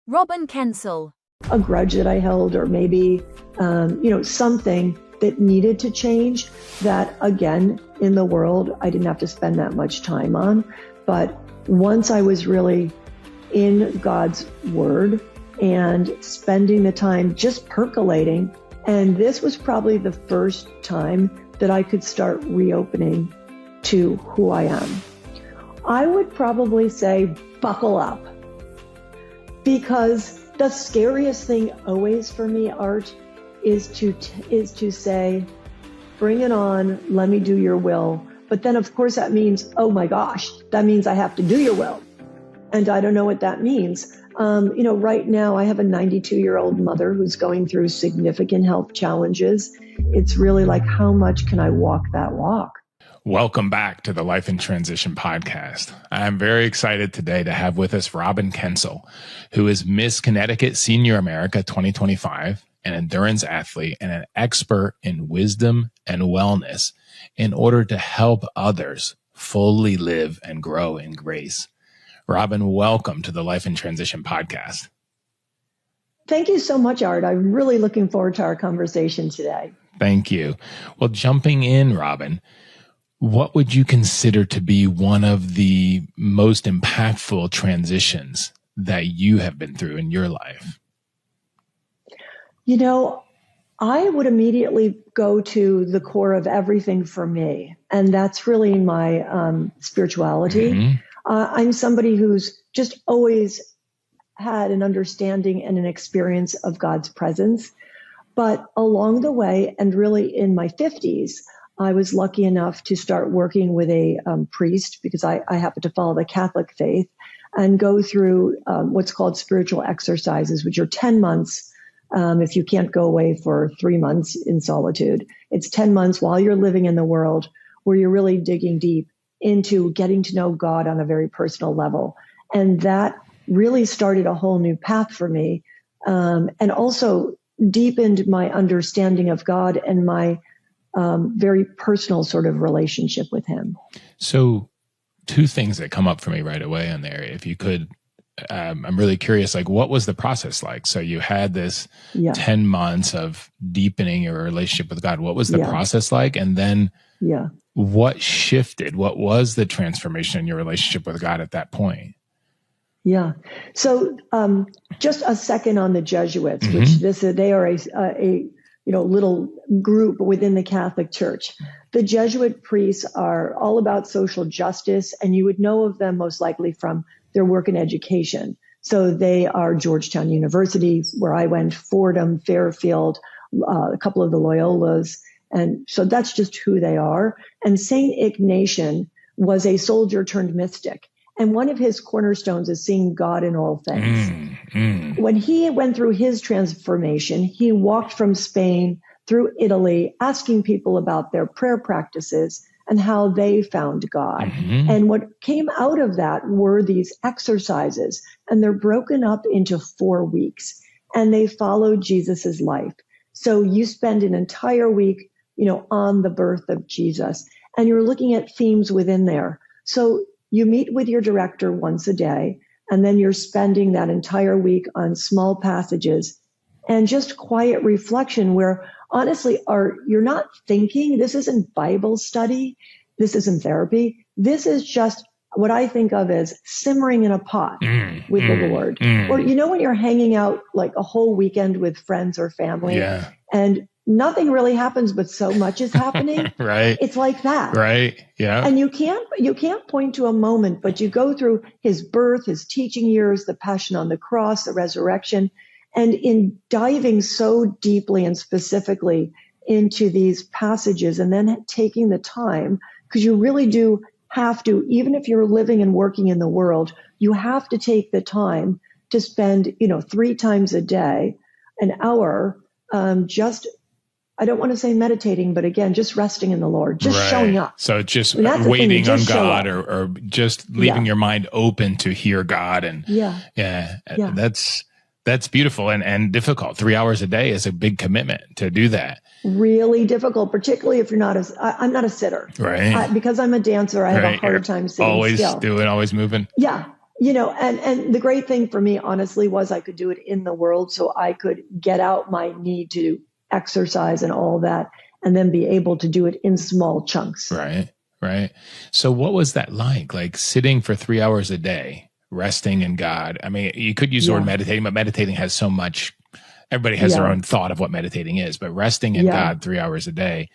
Robin Kencel. A grudge that I held, or maybe, something that needed to change that, again, in the world, I didn't have to spend that much time on. But once I was really in God's word and spending the time just percolating, and this was probably the first time that I could start reopening to who I am. I would probably say buckle up, because the scariest thing always for me, Art, is to say, bring it on, let me do your will. But then of course that means, oh my gosh, that means I have to do your will. And I don't know what that means. Right now I have a 92-year-old mother who's going through significant health challenges. It's really like, how much can I walk that walk? Welcome back to the Life in Transition podcast. I'm very excited today to have with us Robin Kencel, who is Miss Connecticut Senior America 2025, an endurance athlete and an expert in wisdom and wellness in order to help others fully live and grow in grace. Robin, welcome to the Life in Transition podcast. Thank you so much, Art. I'm really looking forward to our conversation today. Thank you. Well, jumping in, Robin, what would you consider to be one of the most impactful transitions that you have been through in your life? I would immediately go to the core of everything for me, and that's really my spirituality. Mm-hmm. I'm somebody who's just always had an understanding and an experience of God's presence. But along the way, and really in my 50s, I was lucky enough to start working with a priest, because I happen to follow the Catholic faith, and go through what's called spiritual exercises, which are 10 months. If you can't go away for 3 months in solitude, it's 10 months while you're living in the world where you're really digging deep into getting to know God on a very personal level. And that really started a whole new path for me, and also deepened my understanding of God and my very personal sort of relationship with him. So 2 things that come up for me right away on there. If you could, I'm really curious, like, what was the process like? So you had this 10 months of deepening your relationship with God. What was the process like? And then what shifted? What was the transformation in your relationship with God at that point? Yeah. So just a second on the Jesuits, which they are a little group within the Catholic Church. The Jesuit priests are all about social justice, and you would know of them most likely from their work in education. So they are Georgetown University, where I went, Fordham, Fairfield, a couple of the Loyolas. And so that's just who they are. And St. Ignatian was a soldier turned mystic. And one of his cornerstones is seeing God in all things. When he went through his transformation, he walked from Spain through Italy, asking people about their prayer practices and how they found God. And what came out of that were these exercises, and they're broken up into 4 weeks, and they follow Jesus's life. So you spend an entire week, on the birth of Jesus, and you're looking at themes within there. So you meet with your director once a day, and then you're spending that entire week on small passages and just quiet reflection where, honestly, you're not thinking. This isn't Bible study. This isn't therapy. This is just what I think of as simmering in a pot with the Lord. Or, when you're hanging out like a whole weekend with friends or family, and nothing really happens, but so much is happening. Right. It's like that. Right. Yeah. And you can't point to a moment, but you go through his birth, his teaching years, the passion on the cross, the resurrection. And in diving so deeply and specifically into these passages, and then taking the time, because you really do have to, even if you're living and working in the world, you have to take the time to spend, 3 times a day, an hour, I don't want to say meditating, but again, just resting in the Lord, just showing up. So just waiting on God, or just leaving your mind open to hear God. And that's beautiful and difficult. 3 hours a day is a big commitment to do that. Really difficult, particularly if you're I'm not a sitter. Right. Because I'm a dancer, I have a hard time sitting always still. Always moving. Yeah. And the great thing for me, honestly, was I could do it in the world, so I could get out my need to exercise and all that, and then be able to do it in small chunks. Right. Right. So what was that like sitting for 3 hours a day, resting in God? I mean, you could use the word meditating, but meditating has so much, everybody has their own thought of what meditating is, but resting in God 3 hours a day.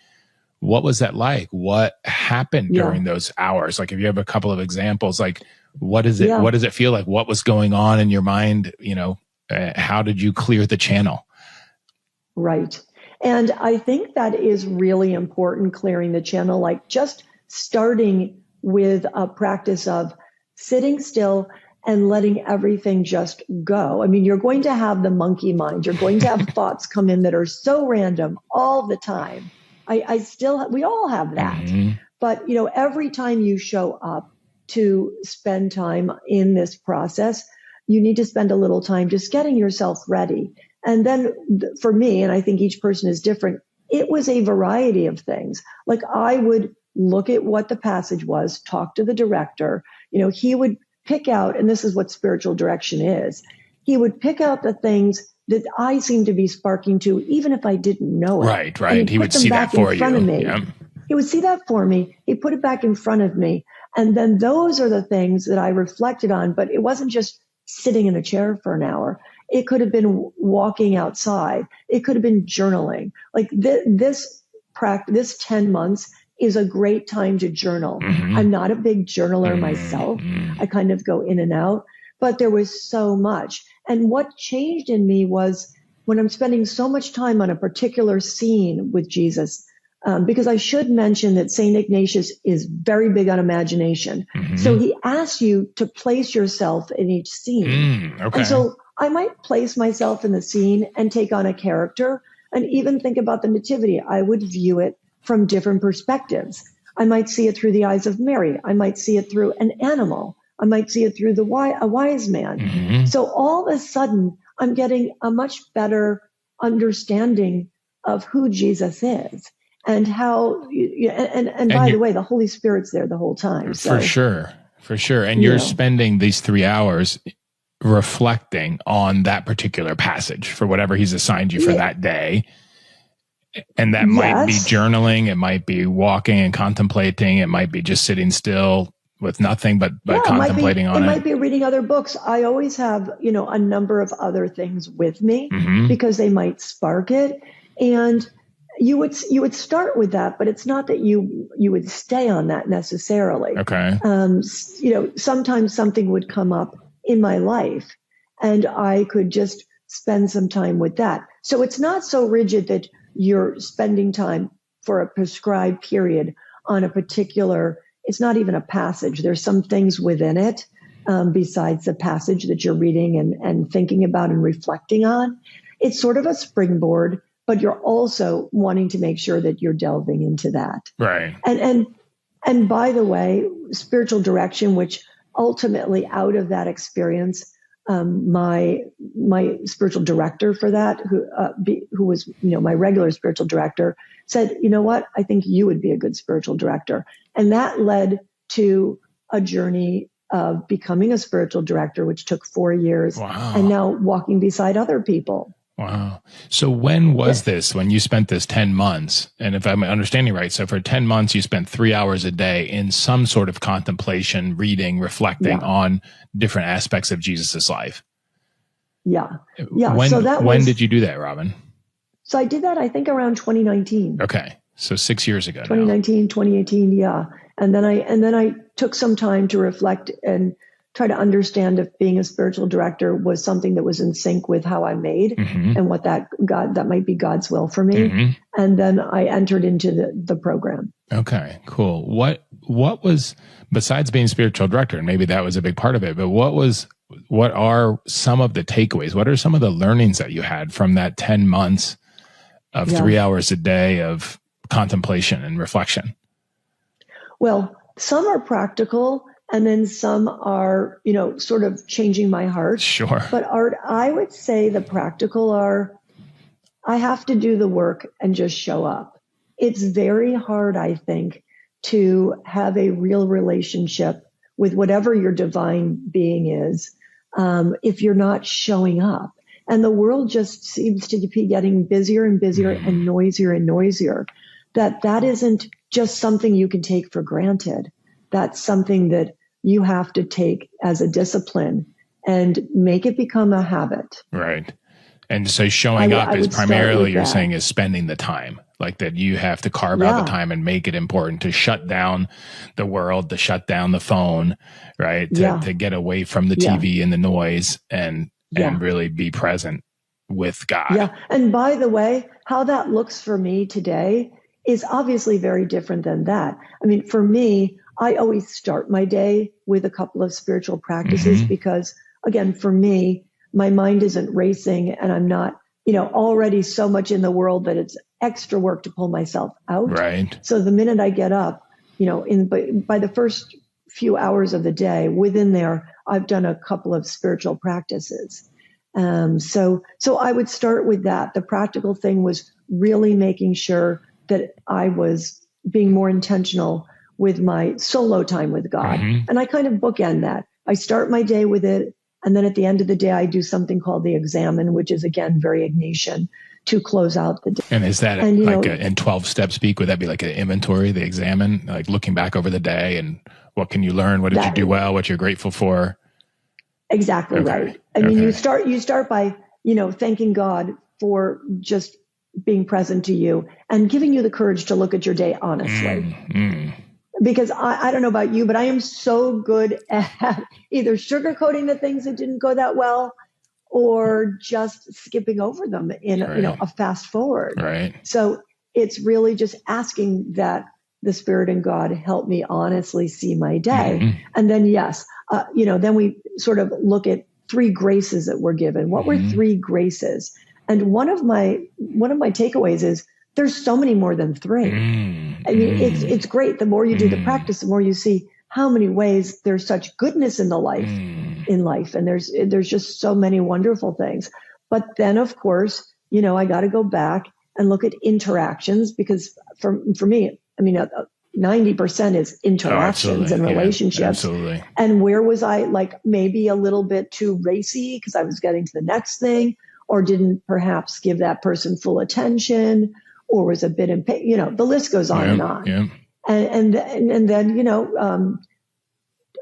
What was that like? What happened during those hours? Like, if you have a couple of examples, like, what is it? What does it feel like? What was going on in your mind? How did you clear the channel? Right. And I think that is really important, clearing the channel, like just starting with a practice of sitting still and letting everything just go. I mean, you're going to have the monkey mind. You're going to have thoughts come in that are so random all the time. We all have that. Mm-hmm. But, every time you show up to spend time in this process, you need to spend a little time just getting yourself ready. And then for me, and I think each person is different, it was a variety of things. Like, I would look at what the passage was, talk to the director. He would pick out, and this is what spiritual direction is, he would pick out the things that I seemed to be sparking to, even if I didn't know it. Right. He would see that for you. Yeah. He would see that for me. He put it back in front of me. And then those are the things that I reflected on. But it wasn't just sitting in a chair for an hour. It could have been walking outside. It could have been journaling. Like this 10 months is a great time to journal. Mm-hmm. I'm not a big journaler myself. I kind of go in and out, but there was so much. And what changed in me was when I'm spending so much time on a particular scene with Jesus, because I should mention that St. Ignatius is very big on imagination. Mm-hmm. So he asks you to place yourself in each scene. Okay. And so I might place myself in the scene and take on a character and even think about the nativity. I would view it from different perspectives. I might see it through the eyes of Mary. I might see it through an animal. I might see it through a wise man. Mm-hmm. So all of a sudden, I'm getting a much better understanding of who Jesus is and how, and by the way, the Holy Spirit's there the whole time. So, for sure. And you're spending these 3 hours reflecting on that particular passage for whatever he's assigned you for that day. And that might be journaling. It might be walking and contemplating. It might be just sitting still with nothing but contemplating on it. It might be reading other books. I always have, a number of other things with me because they might spark it. And you would start with that, but it's not that you would stay on that necessarily. Okay. Sometimes something would come up in my life and I could just spend some time with that. So it's not so rigid that you're spending time for a prescribed period on a particular, it's not even a passage. There's some things within it besides the passage that you're reading and thinking about and reflecting on. It's sort of a springboard, but you're also wanting to make sure that you're delving into that. Right. And by the way, spiritual direction, which ultimately out of that experience, my spiritual director for that, who was, my regular spiritual director, said, you know what, I think you would be a good spiritual director. And that led to a journey of becoming a spiritual director, which took 4 years. Wow. And now walking beside other people. Wow. So when was this, when you spent this 10 months? And if I'm understanding right, so for 10 months, you spent 3 hours a day in some sort of contemplation, reading, reflecting on different aspects of Jesus's life. Yeah. When did you do that, Robin? So I did that, I think, around 2019. Okay. So 6 years ago. 2019, 2018. Yeah. And then I took some time to reflect and try to understand if being a spiritual director was something that was in sync with how I made and what that might be God's will for me. Mm-hmm. And then I entered into the program. Okay, cool. What was, besides being spiritual director, and maybe that was a big part of it, but what are some of the takeaways? What are some of the learnings that you had from that 10 months of 3 hours a day of contemplation and reflection? Well, some are practical. And then some are, sort of changing my heart. Sure. But Art, I would say the practical are, I have to do the work and just show up. It's very hard, I think, to have a real relationship with whatever your divine being is, if you're not showing up. And the world just seems to be getting busier and busier and noisier, that isn't just something you can take for granted. That's something that you have to take as a discipline and make it become a habit. Right. And so showing up is primarily, you're saying, is spending the time, like that you have to carve out the time and make it important to shut down the world, to shut down the phone, right? To get away from the TV and the noise and really be present with God. Yeah. And by the way, how that looks for me today is obviously very different than that. I mean, for me, I always start my day with a couple of spiritual practices because, again, for me, my mind isn't racing and I'm not, already so much in the world that it's extra work to pull myself out. Right. So the minute I get up, by the first few hours of the day, within there, I've done a couple of spiritual practices. So I would start with that. The practical thing was really making sure that I was being more intentional with my solo time with God. And I kind of bookend that. I start my day with it. And then at the end of the day, I do something called the examine, which is, again, very Ignatian, to close out the day. And is that in 12-step speak? Would that be like an inventory, the examine, like looking back over the day and what can you learn? What did you do well? What you're grateful for? Exactly right. I mean, you start by, thanking God for just being present to you and giving you the courage to look at your day honestly. Because I don't know about you, but I am so good at either sugarcoating the things that didn't go that well or just skipping over them in a fast forward. Right. So it's really just asking that the Spirit and God help me honestly see my day. And then, then we sort of look at 3 graces that we're given. What were 3 graces? And one of my takeaways is there's so many more than 3. I mean, it's great. The more you do the practice, the more you see how many ways there's such goodness in life, and there's just so many wonderful things. But then, of course, I got to go back and look at interactions because for me, I mean, 90% is interactions and relationships. Absolutely. And where was I maybe a little bit too racy because I was getting to the next thing, or didn't perhaps give that person full attention, or was a bit impatient. The list goes on and on. Yeah. And then,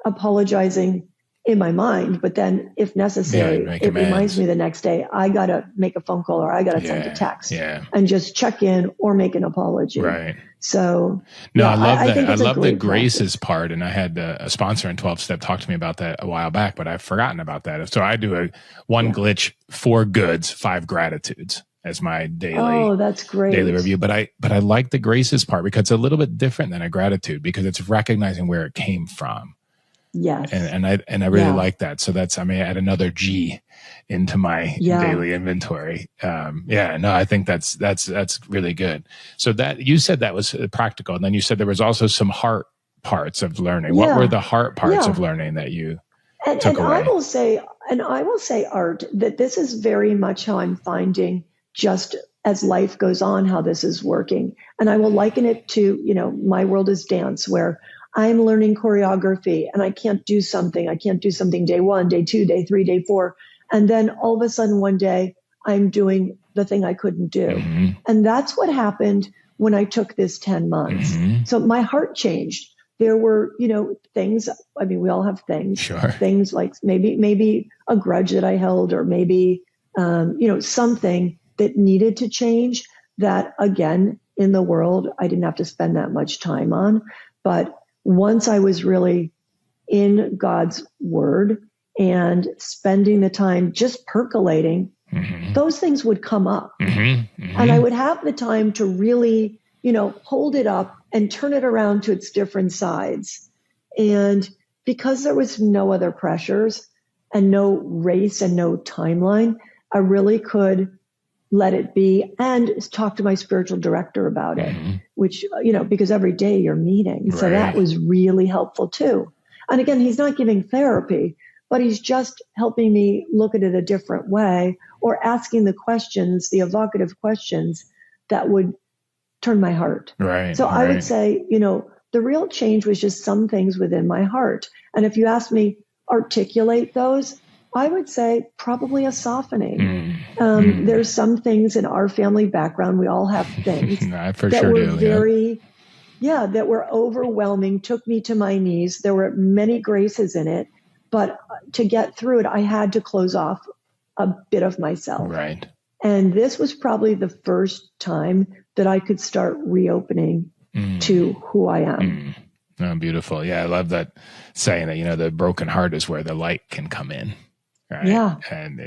apologizing in my mind, but then if necessary, it reminds me the next day, I got to make a phone call or I got to send a text and just check in or make an apology. Right. So, I love that. I love the graces part. And I had a sponsor in 12-step talk to me about that a while back, but I've forgotten about that. So I do one glitch, 4 goods, 5 gratitudes as my daily, that's great. daily review. But I like the graces part because it's a little bit different than a gratitude because it's recognizing where it came from. Yes. And I really like that. So I may add another G into my daily inventory. I think that's really good. So that you said that was practical. And then you said there was also some heart parts of learning. What were the heart parts of learning that you took away? I will say, Art, that this is very much how I'm finding just as life goes on, how this is working. And I will liken it to, my world is dance, where I'm learning choreography and I can't do something day 1, day 2, day 3, day 4. And then all of a sudden one day I'm doing the thing I couldn't do. And that's what happened when I took this 10 months. So my heart changed. There were, things, I mean, we all have things, things like maybe a grudge that I held, or maybe, something that needed to change that, again, in the world, I didn't have to spend that much time on. But once I was really in God's word and spending the time just percolating, those things would come up. And I would have the time to really, hold it up and turn it around to its different sides. And because there was no other pressures and no race and no timeline, I really could let it be and talk to my spiritual director about it, which, because every day you're meeting. So that was really helpful too. And again, he's not giving therapy, but he's just helping me look at it a different way, or asking the questions, the evocative questions that would turn my heart. Right. So I would say, The real change was just some things within my heart. And if you ask me, articulate those, I would say probably a softening. There's some things in our family background. We all have things I for that sure were do. very, that were overwhelming, took me to my knees. There were many graces in it, but to get through it, I had to close off a bit of myself. Right. And this was probably the first time that I could start reopening to who I am. Oh, beautiful. Yeah, I love that saying that, the broken heart is where the light can come in. Right. Yeah. And,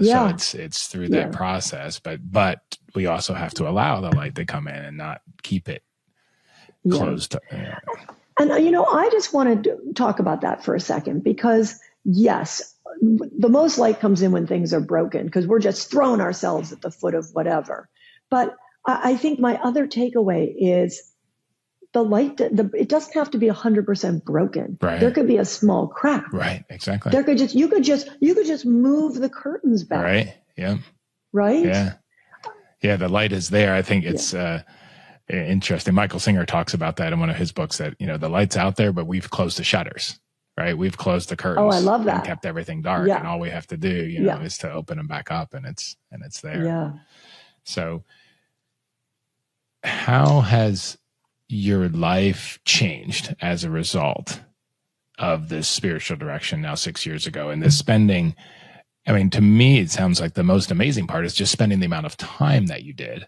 so it's through that process, but we also have to allow the light to come in and not keep it closed. And, I just want to talk about that for a second, because yes, the most light comes in when things are broken, because we're just throwing ourselves at the foot of whatever. But I think my other takeaway is the light, it doesn't have to be 100% broken. Right. There could be a small crack. Right. Exactly. You could just move the curtains back. Right. Yeah. Right. Yeah. Yeah. The light is there. I think it's interesting. Michael Singer talks about that in one of his books, that, the light's out there, but we've closed the shutters, right? We've closed the curtains. Oh, I love that. And kept everything dark. And all we have to do, is to open them back up, and it's there. Yeah. So how has your life changed as a result of this spiritual direction now 6 years ago, and this spending? I mean, to me, it sounds like the most amazing part is just spending the amount of time that you did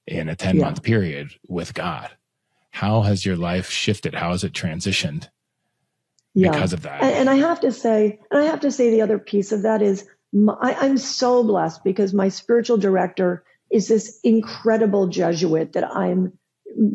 in a 10-month period with God. How has your life shifted? How has it transitioned because of that? And I have to say the other piece of that is I'm so blessed, because my spiritual director is this incredible Jesuit that I'm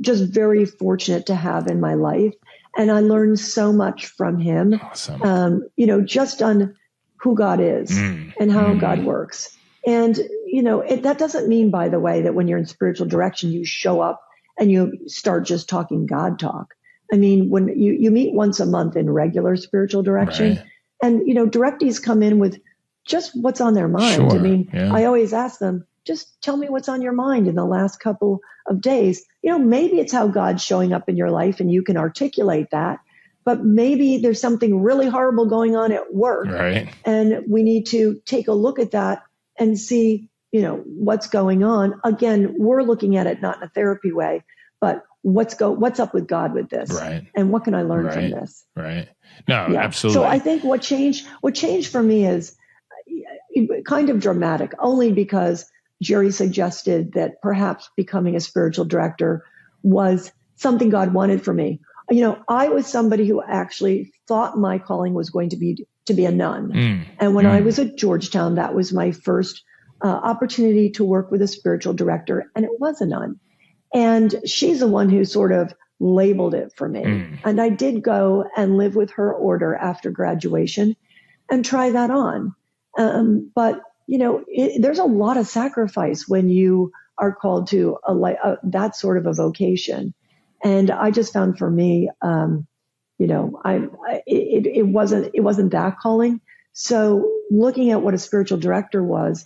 just very fortunate to have in my life. And I learned so much from him, Awesome. Just on who God is and how God works. And, that doesn't mean, by the way, that when you're in spiritual direction, you show up and you start just talking God talk. I mean, when you meet once a month in regular spiritual direction, right. and, directees come in with just what's on their mind. Sure. I mean, I always ask them, just tell me what's on your mind in the last couple of days. Maybe it's how God's showing up in your life and you can articulate that, but maybe there's something really horrible going on at work. Right. And we need to take a look at that and see, what's going on. Again, we're looking at it not in a therapy way, but what's up with God with this? Right. And what can I learn from this? Right. No, absolutely. So I think what changed for me is kind of dramatic, only because Jerry suggested that perhaps becoming a spiritual director was something God wanted for me. I was somebody who actually thought my calling was going to be a nun. And when I was at Georgetown, that was my first opportunity to work with a spiritual director, and it was a nun. And she's the one who sort of labeled it for me. And I did go and live with her order after graduation and try that on. But there's a lot of sacrifice when you are called to that sort of a vocation. And I just found for me, it wasn't that calling. So looking at what a spiritual director was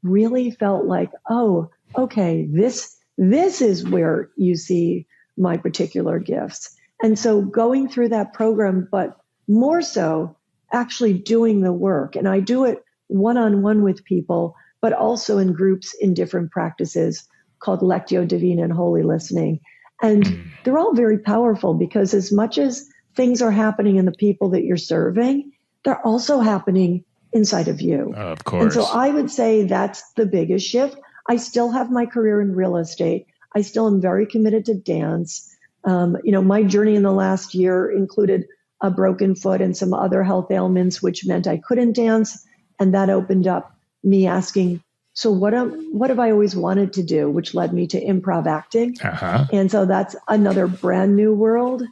really felt like, oh, okay, this is where you see my particular gifts. And so going through that program, but more so actually doing the work. And I do it one-on-one with people, but also in groups in different practices called Lectio Divina and Holy Listening. And they're all very powerful, because as much as things are happening in the people that you're serving, they're also happening inside of you. Of course. And so I would say that's the biggest shift. I still have my career in real estate. I still am very committed to dance. My journey in the last year included a broken foot and some other health ailments, which meant I couldn't dance. And that opened up me asking, so what have I always wanted to do, which led me to improv acting. And so that's another brand new world.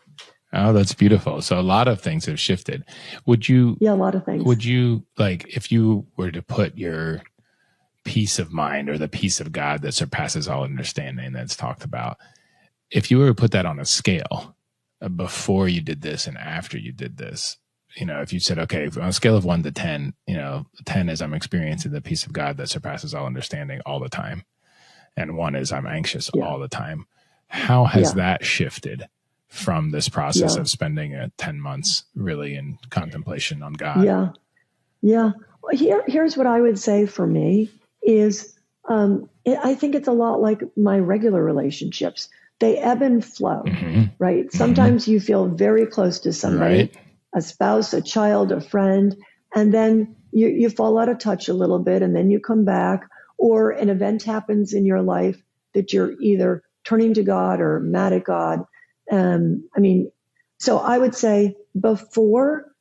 Oh, that's beautiful. So a lot of things have shifted. Yeah, a lot of things. Would you, if you were to put your peace of mind, or the peace of God that surpasses all understanding that's talked about, if you were to put that on a scale before you did this and after you did this, if you said, okay, on a scale of 1 to 10, 10 is I'm experiencing the peace of God that surpasses all understanding all the time, and 1 is I'm anxious all the time. How has that shifted from this process of spending 10 months really in contemplation on God. Yeah. Yeah. Here's what I would say for me is I think it's a lot like my regular relationships. They ebb and flow, right? Sometimes you feel very close to somebody, a spouse, a child, a friend, and then you fall out of touch a little bit, and then you come back, or an event happens in your life that you're either turning to God or mad at God. So I would say before,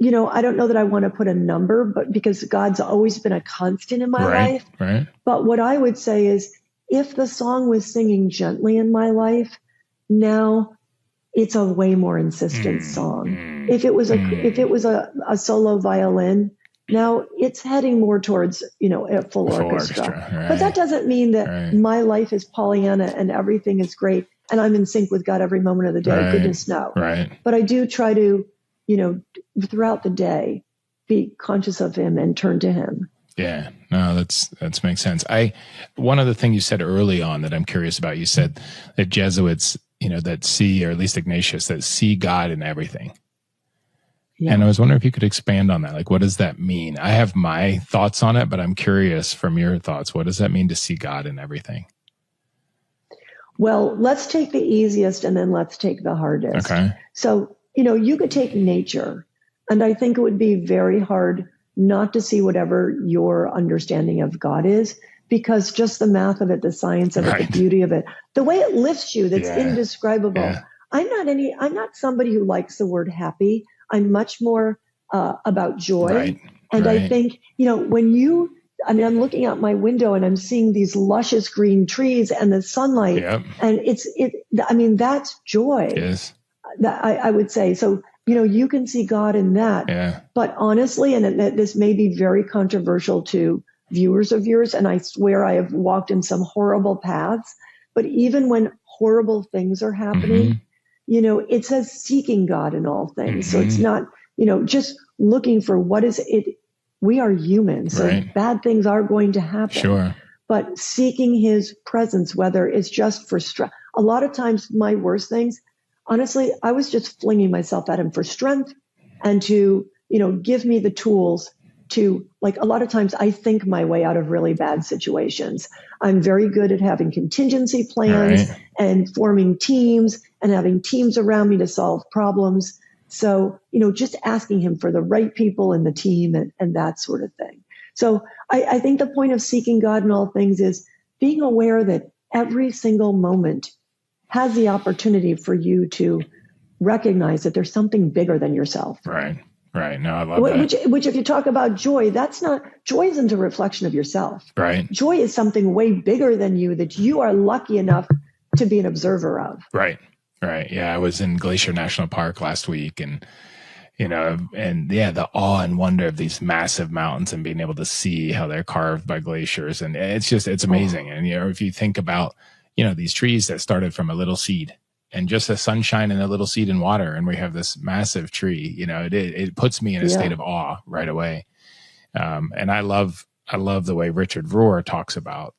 I don't know that I want to put a number, but because God's always been a constant in my life. Right. But what I would say is, if the song was singing gently in my life, now it's a way more insistent song. If it was a solo violin, now it's heading more towards, a full orchestra. Right. But that doesn't mean that my life is Pollyanna and everything is great and I'm in sync with God every moment of the day. Goodness, no. Right. But I do try to, throughout the day, be conscious of him and turn to him. Yeah, no, that makes sense. One other thing you said early on that I'm curious about, you said that Jesuits, that see, or at least Ignatius, that see God in everything. Yeah. And I was wondering if you could expand on that. Like, what does that mean? I have my thoughts on it, but I'm curious from your thoughts. What does that mean to see God in everything? Well, let's take the easiest and then let's take the hardest. Okay. So, you could take nature, and I think it would be very hard not to see whatever your understanding of God is, because just the math of it, the science of it, the beauty of it, the way it lifts you, that's indescribable. Yeah. I'm not somebody who likes the word happy. I'm much more about joy. And I think, when I'm looking out my window and I'm seeing these luscious green trees and the sunlight, and that's joy. Yes. That I would say. So, you can see God in that. Yeah. But honestly, and this may be very controversial to viewers of yours, and I swear I have walked in some horrible paths, but even when horrible things are happening, it says seeking God in all things. So it's not, just looking for what is it. We are humans, so bad things are going to happen. Sure. But seeking his presence, whether it's just for stress. A lot of times my worst things, honestly, I was just flinging myself at him for strength and to, give me the tools to, like, a lot of times I think my way out of really bad situations. I'm very good at having contingency plans and forming teams and having teams around me to solve problems. So, just asking him for the right people in the team and that sort of thing. So I think the point of seeking God in all things is being aware that every single moment has the opportunity for you to recognize that there's something bigger than yourself. Right. No, I love that. Which if you talk about joy, joy isn't a reflection of yourself. Right. Joy is something way bigger than you that you are lucky enough to be an observer of. Right. Yeah. I was in Glacier National Park last week and, the awe and wonder of these massive mountains and being able to see how they're carved by glaciers. And it's amazing. And, if you think about, these trees that started from a little seed and just the sunshine and a little seed in water, and we have this massive tree, it puts me in a state of awe right away. And I love the way Richard Rohr talks about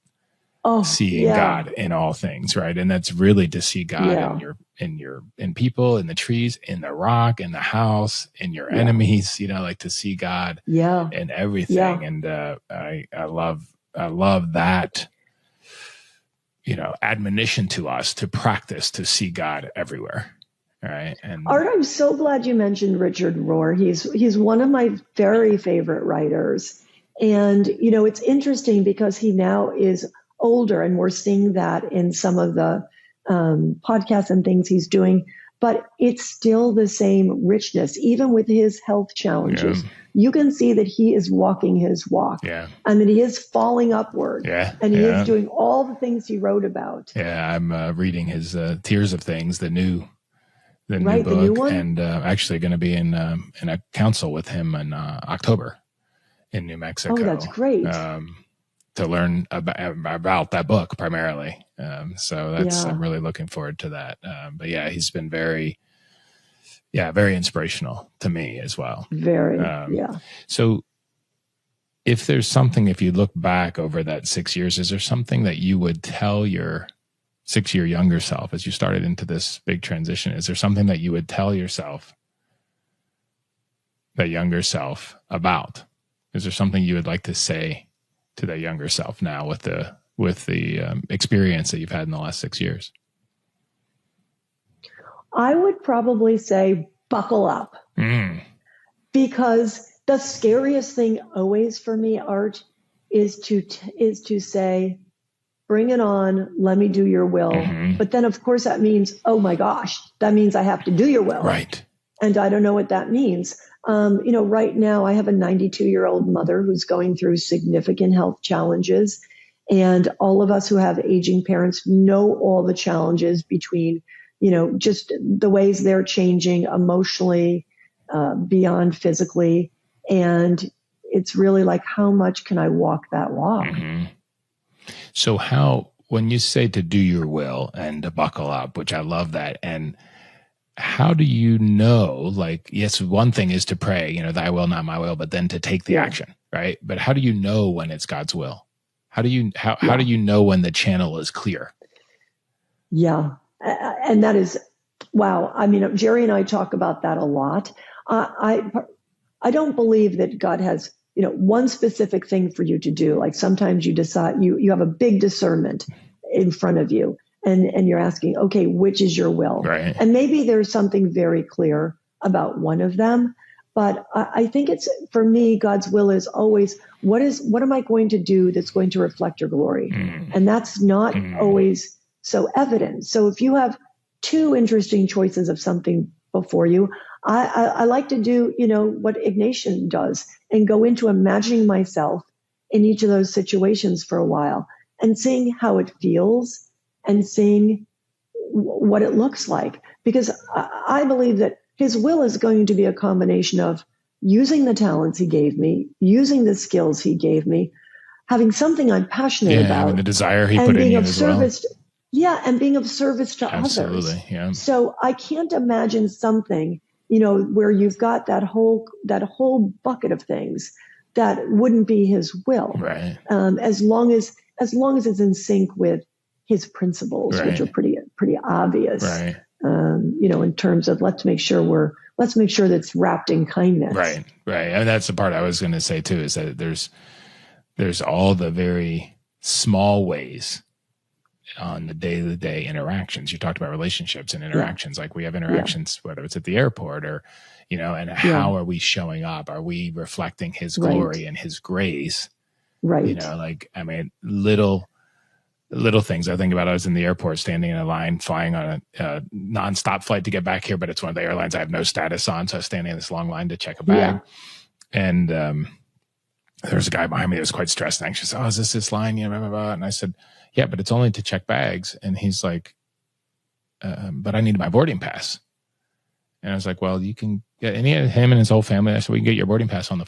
seeing God in all things, right? And that's really to see God in people, in the trees, in the rock, in the house, in your enemies, to see God in everything. Yeah. And I love that, admonition to us to practice to see God everywhere. Right. And Art, I'm so glad you mentioned Richard Rohr. He's one of my very favorite writers. And, it's interesting because he now is older, and we're seeing that in some of the podcasts and things he's doing, but it's still the same richness, even with his health challenges. Yeah. You can see that he is walking his walk and that he is falling upward and he is doing all the things he wrote about. Yeah. I'm reading his Tears of Things, the new book, the new one? And actually going to be in a council with him in October in New Mexico. Oh, that's great. To learn about that book primarily. So I'm really looking forward to that. But he's been very inspirational to me as well. Very, So if there's something, if you look back over that 6 years, is there something that you would tell your 6-year younger self as you started into this big transition? Is there something that you would tell yourself, that younger self, about? Is there something you would like to say to that younger self now with the experience that you've had in the last 6 years? I would probably say buckle up, because the scariest thing always for me, Art, is to say, bring it on, let me do your will. But then, of course, that means, oh my gosh, that means I have to do your will. Right. And I don't know what that means. Right now I have a 92-year-old mother who's going through significant health challenges. And all of us who have aging parents know all the challenges between, just the ways they're changing emotionally, beyond physically. And it's really like, how much can I walk that walk? So when you say to do your will and to buckle up, which I love that, and how do you know, like, yes, one thing is to pray, thy will, not my will, but then to take the action, right? But how do you know when it's God's will? How do you know when the channel is clear? Yeah. And that is, wow. I mean, Jerry and I talk about that a lot. I don't believe that God has, one specific thing for you to do. Like sometimes you decide you have a big discernment in front of you. And you're asking, okay, which is your will? Right. And maybe there's something very clear about one of them. But I think for me, God's will is always, what am I going to do that's going to reflect your glory? And that's not always so evident. So if you have two interesting choices of something before you, I like to do, what Ignatian does and go into imagining myself in each of those situations for a while and seeing how it feels and seeing what it looks like. Because I believe that his will is going to be a combination of using the talents he gave me, using the skills he gave me, having something I'm passionate about. Having the desire he put in you as well. And being of service to Absolutely, others. Yeah. So I can't imagine something, where you've got that whole bucket of things that wouldn't be his will. Right. As long as it's in sync with his principles, right. which are pretty obvious. Right. In terms of let's make sure that's wrapped in kindness. Right. Right. And that's the part I was going to say too, is that there's all the very small ways on the day-to-day interactions. You talked about relationships and interactions. Like we have interactions, whether it's at the airport or, and how are we showing up? Are we reflecting his glory and his grace? Right. Little things I think about. I was in the airport standing in a line flying on a nonstop flight to get back here, but it's one of the airlines I have no status on. So I was standing in this long line to check a bag. And there was a guy behind me that was quite stressed and anxious. Oh, is this line? Blah, blah, blah. And I said, yeah, but it's only to check bags. And he's like, but I need my boarding pass. And I was like, well, you can get him and his whole family. I said, we can get your boarding pass on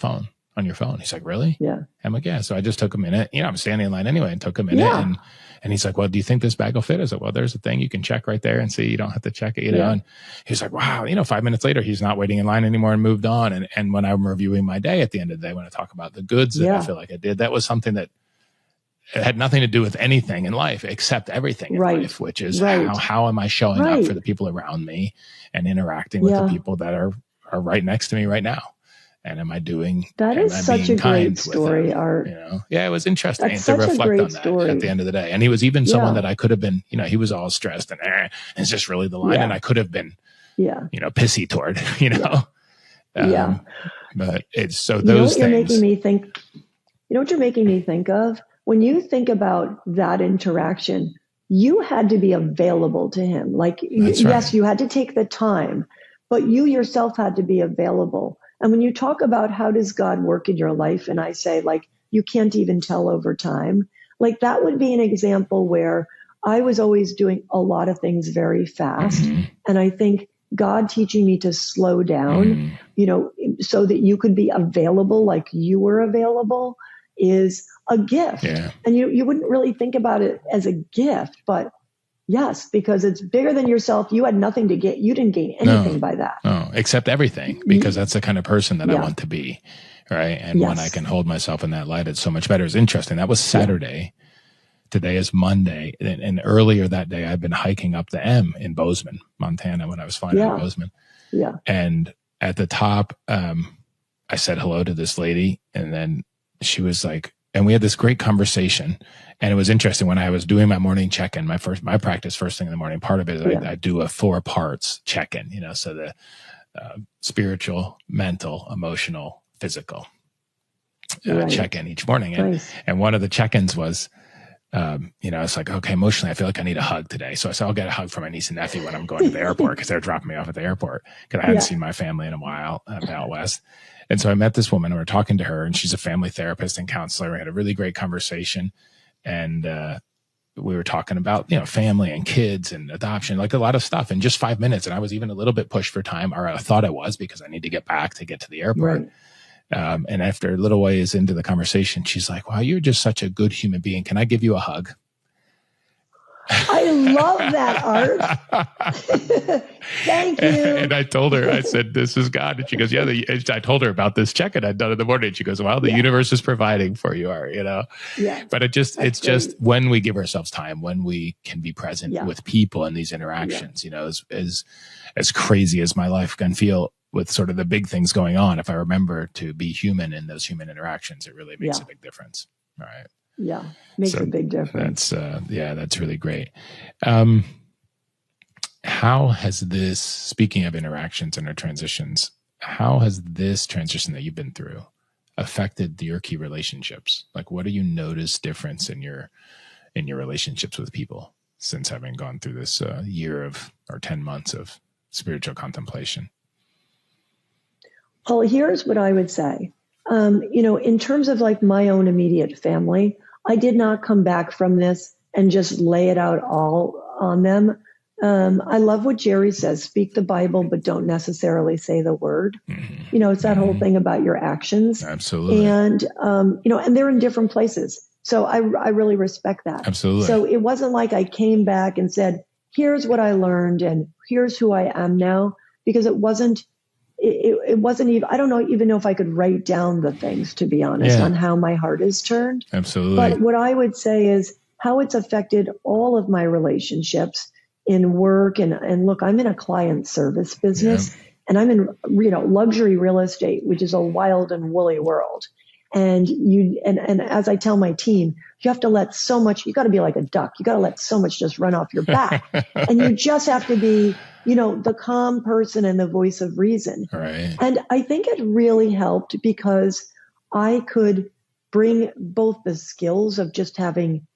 your phone. He's like, really? Yeah. I'm like, yeah. So I just took a minute. I'm standing in line anyway and took a minute. And he's like, well, do you think this bag will fit? I said, well, there's a thing you can check right there and see. You don't have to check it, And he's like, wow, 5 minutes later, he's not waiting in line anymore and moved on. And when I'm reviewing my day at the end of the day, when I talk about the goods that I feel like I did, that was something that it had nothing to do with anything in life except everything in life, which is how am I showing up for the people around me and interacting with the people that are right next to me right now? And am I doing that? Is such a great story, Art. It was interesting to reflect on that at the end of the day. And he was even someone that I could have been, he was all stressed and it's just really the line. And I could have been, pissy toward, But it's so those things. Making me think, what you're making me think of? When you think about that interaction, you had to be available to him. Like, yes, you had to take the time, but you yourself had to be available. And when you talk about how does God work in your life, and I say, like, you can't even tell over time, like that would be an example where I was always doing a lot of things very fast. And I think God teaching me to slow down, so that you could be available like you were available is a gift. And you wouldn't really think about it as a gift, but yes, because it's bigger than yourself. You had nothing to get. You didn't gain anything by that. No, except everything, because that's the kind of person that I want to be. Right. And when I can hold myself in that light, it's so much better. It's interesting. That was Saturday. Today is Monday. And earlier that day, I'd been hiking up the M in Bozeman, Montana, when I was flying out of Bozeman. Yeah. And at the top, I said hello to this lady, and then she was like, and we had this great conversation. And it was interesting when I was doing my morning check-in, my practice first thing in the morning. Part of it is I do a 4 parts check-in, so the spiritual, mental, emotional, physical check-in each morning. And one of the check-ins was, it's like, okay, emotionally, I feel like I need a hug today. So I said, I'll get a hug from my niece and nephew when I'm going to the airport, because they're dropping me off at the airport, because I hadn't seen my family in a while out west. And so I met this woman, and we were talking to her, and she's a family therapist and counselor. We had a really great conversation, and we were talking about, family and kids and adoption, like a lot of stuff in just 5 minutes. And I was even a little bit pushed for time, or I thought I was, because I need to get back to get to the airport. Right. And after a little ways into the conversation, she's like, wow, you're just such a good human being. Can I give you a hug? I love that, Art. Thank you. And I told her, I said, this is God. And she goes, yeah. I told her about this check-in I'd done in the morning. She goes, well, the universe is providing for you, Art, Yeah. But it's great. Just when we give ourselves time, when we can be present with people in these interactions, as crazy as my life can feel with sort of the big things going on, if I remember to be human in those human interactions, it really makes a big difference. All right. Yeah. Makes a big difference. That's really great. How has this, speaking of interactions and our transitions, how has this transition that you've been through affected your key relationships? Like, what do you notice difference in your relationships with people since having gone through this year or 10 months of spiritual contemplation? Well, here's what I would say. In terms of like my own immediate family, I did not come back from this and just lay it out all on them. I love what Jerry says, speak the Bible, but don't necessarily say the word. Mm-hmm. It's that whole thing about your actions. Absolutely. And, and they're in different places. So I really respect that. Absolutely. So it wasn't like I came back and said, here's what I learned and here's who I am now, because it wasn't even, I don't even know if I could write down the things, to be honest, on how my heart is turned. Absolutely. But what I would say is how it's affected all of my relationships in work. And look, I'm in a client service business and I'm in, luxury real estate, which is a wild and woolly world. And as I tell my team, you have to let so much, you got to be like a duck. You got to let so much just run off your back. And you just have to be, the calm person and the voice of reason. Right. And I think it really helped because I could bring both the skills of just having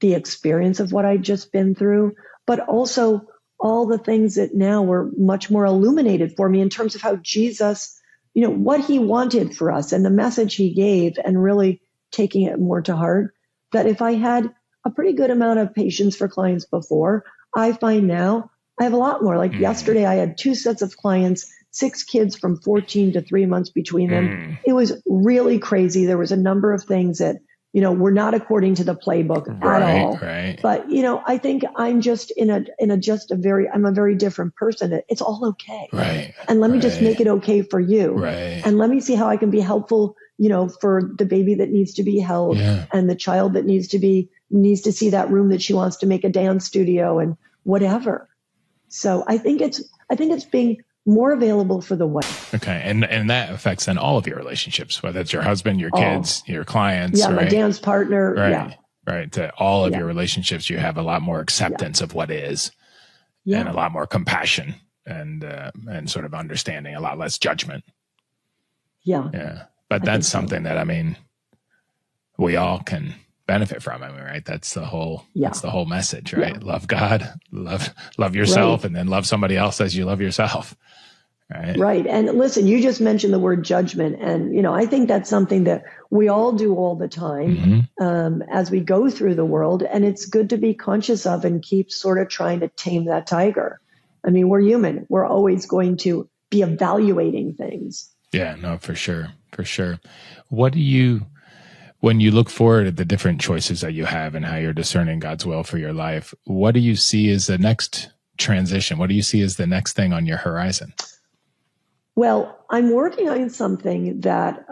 the experience of what I'd just been through, but also all the things that now were much more illuminated for me in terms of how Jesus, what he wanted for us and the message he gave, and really taking it more to heart. That if I had a pretty good amount of patience for clients before, I find now I have a lot more. Like yesterday, I had 2 sets of clients, 6 kids from 14 to 3 months between them. It was really crazy. There was a number of things that, were not according to the playbook at all. Right. But, I think I'm just I'm a very different person. It's all okay. Right. And let me just make it okay for you. Right. And let me see how I can be helpful, for the baby that needs to be held and the child that needs to see that room that she wants to make a dance studio and whatever. So I think it's being more available for the wife. Okay. And that affects then all of your relationships, whether it's your husband, your kids, your clients. Yeah. My dance partner. Right. Yeah. Right. To all of your relationships, you have a lot more acceptance of what is and a lot more compassion and sort of understanding, a lot less judgment. Yeah. Yeah. But that's something that, we all can benefit from. Right. That's the whole message, right? Yeah. Love God, love yourself, and then love somebody else as you love yourself. Right. Right. And listen, you just mentioned the word judgment. And, I think that's something that we all do all the time as we go through the world. And it's good to be conscious of and keep sort of trying to tame that tiger. We're human. We're always going to be evaluating things. Yeah, no, for sure. For sure. What do you, when you look forward at the different choices that you have and how you're discerning God's will for your life, what do you see as the next transition? What do you see as the next thing on your horizon? Well, I'm working on something that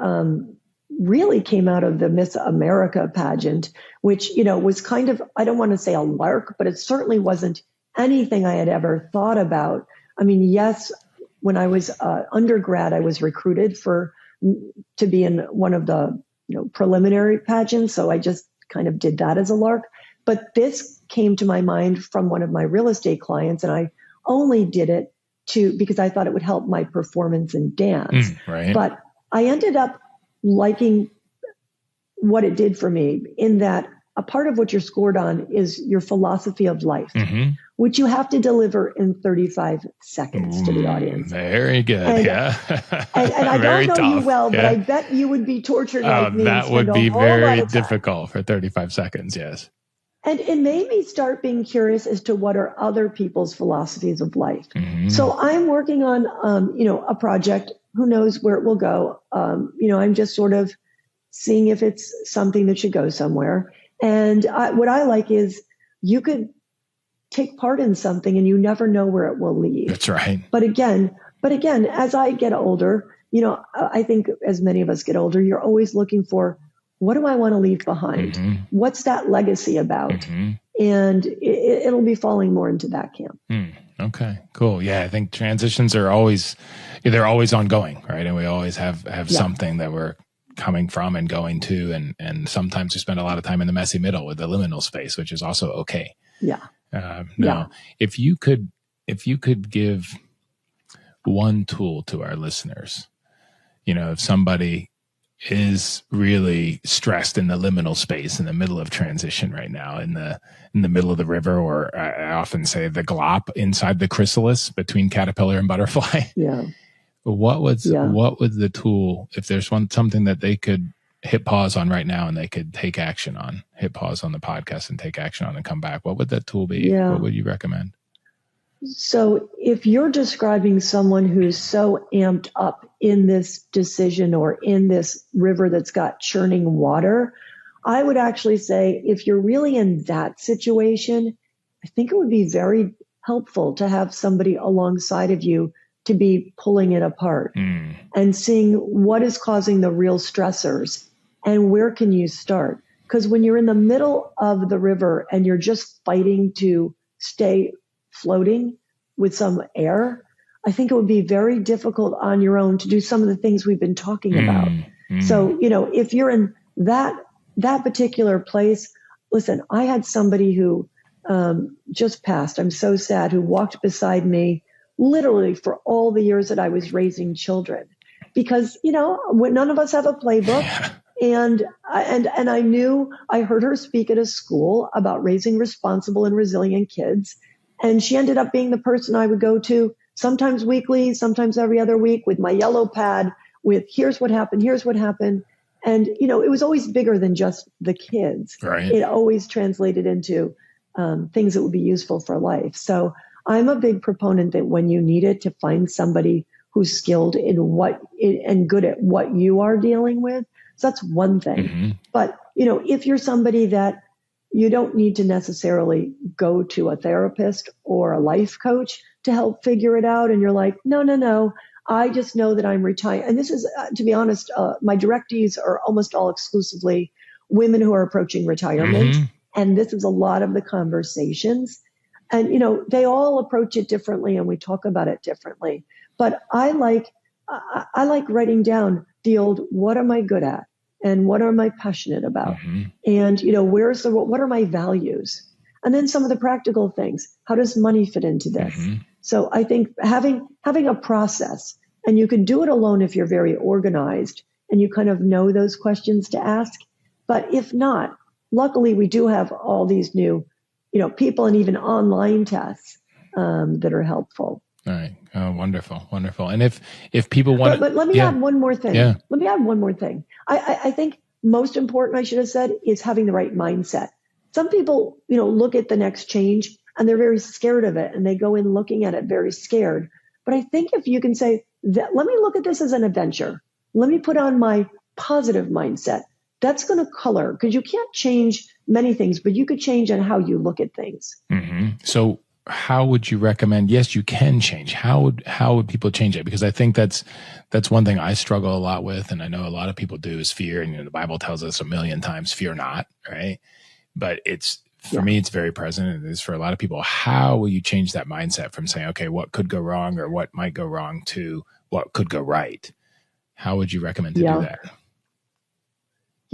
really came out of the Miss America pageant, which, was kind of, I don't want to say a lark, but it certainly wasn't anything I had ever thought about. I mean, yes, when I was undergrad, I was recruited to be in one of the preliminary pageants. So I just kind of did that as a lark. But this came to my mind from one of my real estate clients, and I only did it because I thought it would help my performance in dance. Right. But I ended up liking what it did for me, in that a part of what you're scored on is your philosophy of life, which you have to deliver in 35 seconds to the audience. Very good. And, yeah. and I very don't know tough. you well, but yeah. I bet you would be tortured like me. That would be very difficult for 35 seconds. Yes. And it made me start being curious as to what are other people's philosophies of life. So I'm working on, a project. Who knows where it will go? I'm just sort of seeing if it's something that should go somewhere. And what I like is you could take part in something and you never know where it will lead. That's right. But again, as I get older, I think as many of us get older, you're always looking for, what do I want to leave behind? What's that legacy about? And it'll be falling more into that camp. Okay, cool. Yeah, I think transitions they're always ongoing, right? And we always have something that we're coming from and going to, and sometimes we spend a lot of time in the messy middle with the liminal space, which is also okay. Now, if you could give one tool to our listeners, if somebody is really stressed in the liminal space in the middle of transition right now, in the middle of the river, or I often say the glop inside the chrysalis between caterpillar and butterfly. What would the tool, if there's something that they could hit pause on right now and they could take action on, hit pause on the podcast and take action on and come back, what would that tool be? What would you recommend? So if you're describing someone who's so amped up in this decision or in this river that's got churning water, I would actually say if you're really in that situation, I think it would be very helpful to have somebody alongside of you to be pulling it apart and seeing what is causing the real stressors and where can you start. Because when you're in the middle of the river and you're just fighting to stay floating with some air, I think it would be very difficult on your own to do some of the things we've been talking about. So, if you're in that particular place, listen, I had somebody who just passed, I'm so sad, who walked beside me literally for all the years that I was raising children, because, none of us have a playbook. And I heard her speak at a school about raising responsible and resilient kids. And she ended up being the person I would go to sometimes weekly, sometimes every other week, with my yellow pad with here's what happened. And, it was always bigger than just the kids. Right. It always translated into things that would be useful for life. So I'm a big proponent that when you need it, to find somebody who's skilled in and good at what you are dealing with. So that's one thing. But, if you're somebody that you don't need to necessarily go to a therapist or a life coach to help figure it out, and you're like, no, I just know that I'm retired. And this is, to be honest, my directees are almost all exclusively women who are approaching retirement. And this is a lot of the conversations. And, they all approach it differently and we talk about it differently. But I like writing down the old, what am I good at? And what am I passionate about? And, what are my values? And then some of the practical things. How does money fit into this? So I think having a process, and you can do it alone if you're very organized and you kind of know those questions to ask. But if not, luckily we do have all these new, people and even online tests that are helpful. All right. Oh, wonderful. And if people want but let me add one more thing. Yeah. Let me add one more thing. I think most important, I should have said, is having the right mindset. Some people, look at the next change and they're very scared of it and they go in looking at it very scared. But I think if you can say that, let me look at this as an adventure. Let me put on my positive mindset. That's going to color, because you can't change many things, but you could change on how you look at things. So how would you recommend? Yes, you can change. How would people change it? Because I think that's one thing I struggle a lot with, and I know a lot of people do, is fear. And the Bible tells us a million times, "Fear not," right? But for me, it's very present. And it is for a lot of people. How will you change that mindset from saying, "Okay, what could go wrong or what might go wrong," to what could go right? How would you recommend to do that?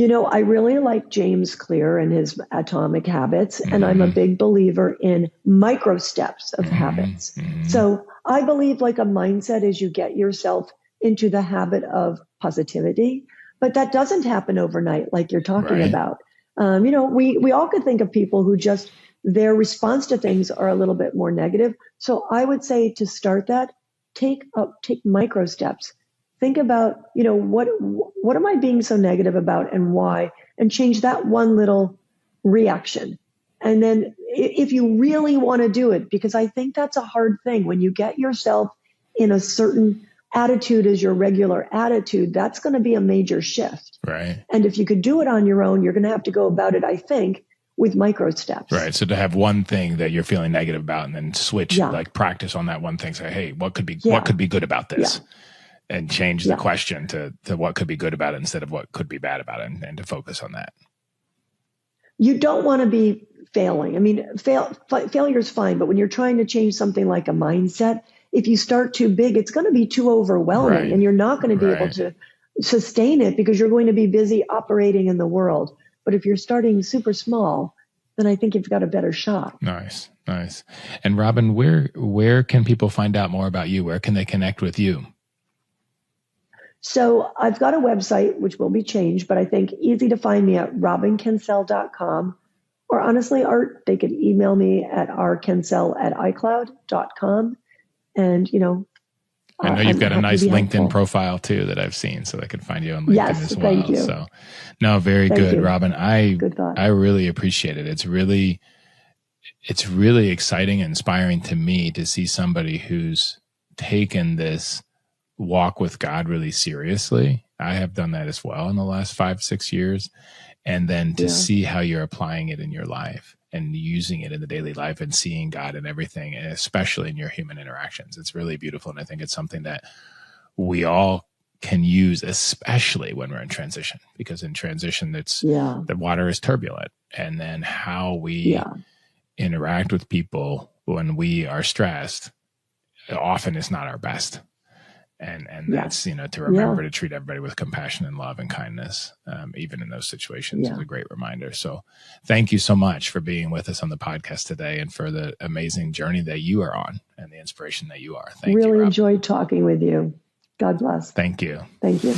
I really like James Clear and his Atomic Habits, and I'm a big believer in micro steps of habits. So I believe like a mindset is you get yourself into the habit of positivity, but that doesn't happen overnight like you're talking about. We all could think of people who just, their response to things are a little bit more negative. So I would say to start that, take micro steps. Think about, what am I being so negative about and why? And change that one little reaction. And then if you really want to do it, because I think that's a hard thing, when you get yourself in a certain attitude as your regular attitude, that's going to be a major shift. Right. And if you could do it on your own, you're going to have to go about it, I think, with micro steps. Right. So to have one thing that you're feeling negative about and then switch, like practice on that one thing. Say, hey, what could be good about this? And change the question to what could be good about it instead of what could be bad about it, and to focus on that. You don't want to be failing. I mean, failure is fine, but when you're trying to change something like a mindset, if you start too big, it's going to be too overwhelming, and you're not going to be able to sustain it because you're going to be busy operating in the world. But if you're starting super small, then I think you've got a better shot. Nice. And Robin, where can people find out more about you? Where can they connect with you? So I've got a website, which will be changed, but I think easy to find me at robinkencel.com. Or honestly, Art, they could email me at rkencel@icloud.com. And, I know you've got a nice LinkedIn profile too that I've seen, so they can find you on LinkedIn as well. Thank you. So, no, very good, Robin. Good thought. I really appreciate it. It's really exciting and inspiring to me to see somebody who's taken this walk with God really seriously. I have done that as well in the last 5-6 years. And then to see how you're applying it in your life and using it in the daily life and seeing God in everything, and especially in your human interactions. It's really beautiful. And I think it's something that we all can use, especially when we're in transition, because in transition, the water is turbulent. And then how we interact with people when we are stressed often is not our best. And that's, to remember to treat everybody with compassion and love and kindness, even in those situations, is a great reminder. So thank you so much for being with us on the podcast today and for the amazing journey that you are on and the inspiration that you are. Thank you, Robin. Really enjoyed talking with you. God bless. Thank you. Thank you.